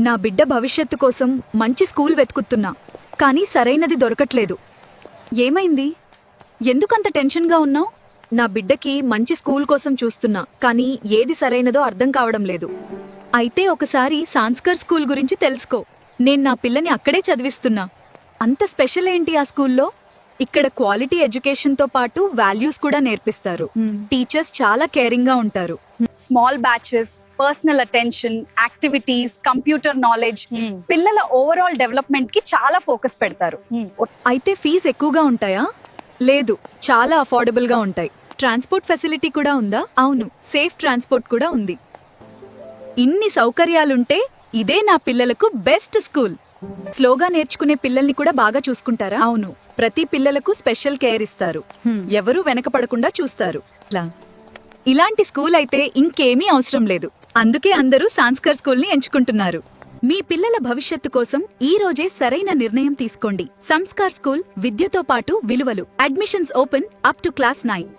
నా బిడ్డ భవిష్యత్తు కోసం మంచి స్కూల్ వెతుకుతున్నా, కానీ సరైనది దొరకట్లేదు. ఏమైంది? ఎందుకంత టెన్షన్గా ఉన్నావు? నా బిడ్డకి మంచి స్కూల్ కోసం చూస్తున్నా, కానీ ఏది సరైనదో అర్థం కావడం లేదు. అయితే ఒకసారి సాంస్కర్ స్కూల్ గురించి తెలుసుకో. నేను నా పిల్లని అక్కడే చదివిస్తున్నా. అంత స్పెషల్ ఏంటి ఆ స్కూల్లో? ఇక్కడ క్వాలిటీ ఎడ్యుకేషన్తో పాటు వాల్యూస్ కూడా నేర్పిస్తారు. టీచర్స్ చాలా కేరింగ్గా ఉంటారు. Small batches, personal attention, activities, computer knowledge, పిల్లల ఓవరాల్ డెవలప్మెంట్ కి చాలా ఫోకస్ పెడతారు. అయితే ఫీజు ఎక్కువగా ఉంటాయా? లేదు, చాలా అఫోర్డబుల్ గా ఉంటాయి. ట్రాన్స్పోర్ట్ ఫెసిలిటీ కూడా ఉందా? అవును, సేఫ్ ట్రాన్స్పోర్ట్ కూడా ఉంది. ఇన్ని సౌకర్యాలుంటే ఇదే నా పిల్లలకు బెస్ట్ స్కూల్. స్లోగా నేర్చుకునే పిల్లల్ని కూడా బాగా చూసుకుంటారా? అవును, ప్రతి పిల్లలకు స్పెషల్ కేర్ ఇస్తారు. ఎవరూ వెనకపడకుండా చూస్తారు. ఇలాంటి స్కూల్ అయితే ఇంకేమీ అవసరం లేదు. అందుకే అందరూ సాంస్కర్ స్కూల్ ని ఎంచుకుంటున్నారు. మీ పిల్లల భవిష్యత్తు కోసం ఈ రోజే సరైన నిర్ణయం తీసుకోండి. సంస్కార్ స్కూల్, విద్యతో పాటు విలువలు. Admissions open up to class 9.